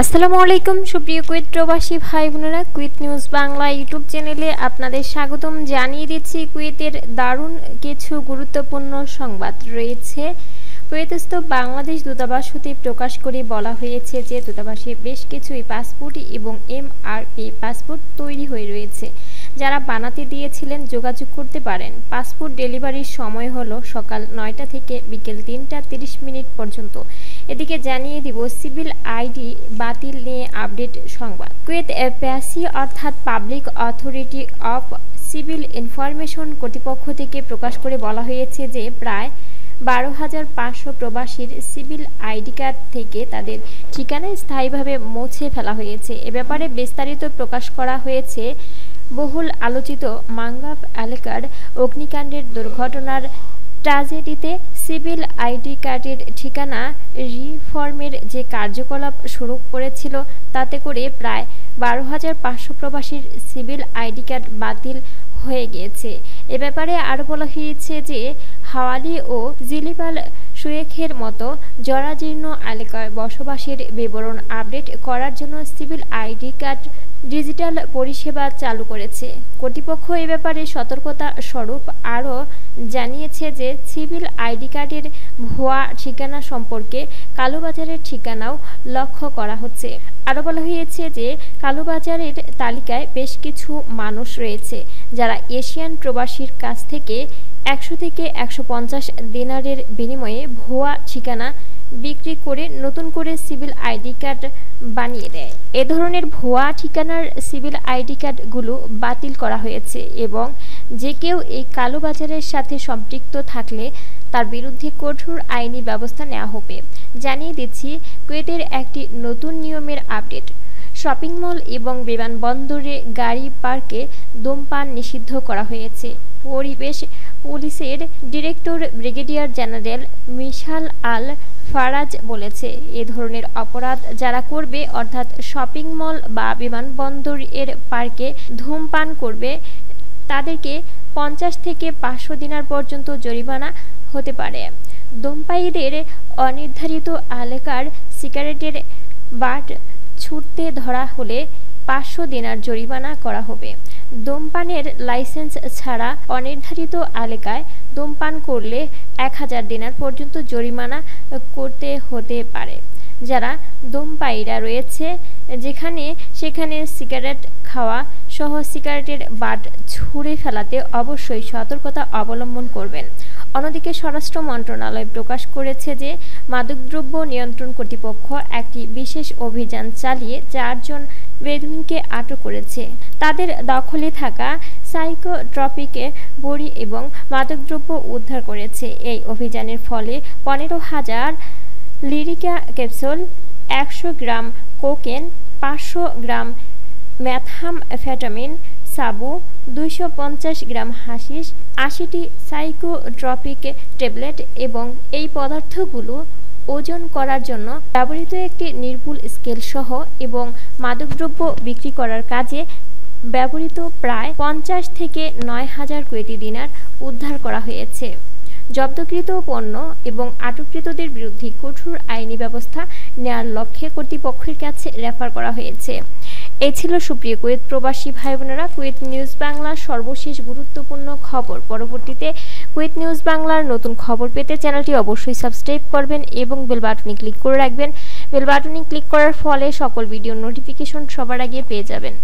আসসালামু আলাইকুম সুপ্রিয় কুয়েত প্রবাসী ভাই বোনেরা, কুয়েত নিউজ বাংলা ইউটিউব চ্যানেলে আপনাদের স্বাগতম জানিয়ে দিচ্ছি। কুয়েতের দারুণ কিছু গুরুত্বপূর্ণ সংবাদ রয়েছে। কুয়েতস্থ বাংলাদেশ দূতাবাস হতে প্রকাশ করে বলা হয়েছে যে দূতাবাসে বেশ কিছু পাসপোর্ট এবং MRP পাসপোর্ট তৈরি হয়ে রয়েছে। যারা বানাতে দিয়েছিলেন যোগাযোগ করতে পারেন। পাসপোর্ট ডেলিভারির সময় হলো সকাল 9টা থেকে বিকেল 3:30 পর্যন্ত। এদিকে জানিয়ে দিব সিভিল আইডি বাতিল নিয়ে আপডেট সংবাদ। কুয়েত প্যাসি অর্থাৎ public authority of civil information কর্তৃপক্ষ থেকে প্রকাশ করে বলা হয়েছে যে প্রায় 12,500 প্রবাসীর সিভিল আইডি কার্ড থেকে তাদের ঠিকানা স্থায়ীভাবে মুছে ফেলা হয়েছে। এ ব্যাপারে বিস্তারিত প্রকাশ করা হয়েছে। বহুল আলোচিত মাঙ্গাব এলাকার অগ্নিকাণ্ডের দুর্ঘটনার ট্র্যাজেডিতে সিভিল আইডি কার্ডের ঠিকানা রিফর্মের যে কার্যকলাপ শুরু করেছিল তাতে করে প্রায় 12,500 প্রবাসীর সিভিল আইডি কার্ড বাতিল হয়ে গিয়েছে। এ ব্যাপারে আরও বলা হয়েছে যে হাওয়ালি ও জিলিবাল সুয়েখের মতো জরাজীর্ণ এলাকায় বসবাসের বিবরণ আপডেট করার জন্য সিভিল আইডি কার্ড ডিজিটাল পরিষেবা চালু করেছে। কর্তৃপক্ষ এ ব্যাপারে সতর্কতা স্বরূপ আরও জানিয়েছে যে সিভিল আইডি কার্ডের ভুয়া ঠিকানা সম্পর্কে কালোবাজারের ঠিকানাও লক্ষ্য করা হচ্ছে। আরও বলা হয়েছে যে কালোবাজারের তালিকায় বেশ কিছু মানুষ রয়েছে যারা এশিয়ান প্রবাসীর কাছ থেকে 100 থেকে 150 দিনারের বিনিময়ে ভুয়া ঠিকানা বিক্রি করে নতুন করে সিভিল আইডি কার্ড বানিয়ে দেয়। এ ধরনের ভুয়া ঠিকানার সিভিল আইডি কার্ডগুলো বাতিল করা হয়েছে এবং যে কেউ এই কালোবাজারের সাথে সম্পৃক্ত থাকলে তার বিরুদ্ধে কঠোর আইনি ব্যবস্থা নেওয়া হবে। জানিয়ে দিচ্ছি কুয়েতের একটি নতুন নিয়মের আপডেট। শপিং মল এবং বিমানবন্দরে গাড়ি পার্কে ধূমপান নিষিদ্ধ করা হয়েছে। পরিবেশ পুলিশের ডিরেক্টর ব্রিগেডিয়ার জেনারেল মিশাল আল ফারাজ বলেছে, এ ধরনের অপরাধ যারা করবে অর্থাৎ শপিং মল বা বিমানবন্দর এর পার্কে ধূমপান করবে তাদেরকে 50 থেকে 500 দিনার পর্যন্ত জরিমানা হতে পারে। ধূমপায়ীদের অনির্ধারিত এলাকার সিগারেটের বাট ছুটতে ধরা হলে 500 দিনার জরিমানা করা হবে। ধূমপানের লাইসেন্স ছাড়া অনির্ধারিত এলাকায় ধূমপান করলে 1000 দিনার পর্যন্ত জরিমানা করতে হতে পারে। যারা ধূমপায়ীরা রয়েছে যেখানে সেখানে সিগারেট খাওয়া সহ সিগারেটের বাট ছুঁড়ে ফেলাতে অবশ্যই সতর্কতা অবলম্বন করবেন। অন্যদিকে স্বরাষ্ট্র মন্ত্রণালয় প্রকাশ করেছে যে মাদকদ্রব্য নিয়ন্ত্রণ কর্তৃপক্ষ একটি বিশেষ অভিযান চালিয়ে 4 জন বেদুইনকে আটক করেছে। তাদের দখলে থাকা সাইকোট্রপিকে বড়ি এবং মাদকদ্রব্য উদ্ধার করেছে। এই অভিযানের ফলে 15,000 লিরিকা ক্যাপসুল, 100 গ্রাম কোকেন, 500 গ্রাম ম্যাথহামফেটামিন সাবু, 250 গ্রাম হাশিশ, 80টি সাইকোট্রপিক ট্যাবলেট এবং এই পদার্থগুলো ওজন করার জন্য ব্যবহৃত একটি নির্ভুল স্কেল সহ এবং মাদকদ্রব্য বিক্রি করার কাজে ব্যবহৃত প্রায় 50 থেকে 9,000 কুয়েতি দিনার উদ্ধার করা হয়েছে। জব্দকৃত পণ্য এবং আটককৃতদের বিরুদ্ধে কঠোর আইনি ব্যবস্থা নেওয়ার লক্ষ্যে কর্তৃপক্ষের কাছে রেফার করা হয়েছে। এই ছিল সুপ্রিয় কুয়েত প্রবাসী ভাই বোনেরা কুয়েত নিউজ বাংলার সর্বশেষ গুরুত্বপূর্ণ খবর। পরবর্তীতে কুয়েত নিউজ বাংলার নতুন খবর পেতে চ্যানেলটি অবশ্যই সাবস্ক্রাইব করবেন এবং বেল বাটনে ক্লিক করে রাখবেন। বেল বাটনে ক্লিক করার ফলে সকল ভিডিও নোটিফিকেশন সবার আগে পেয়ে যাবেন।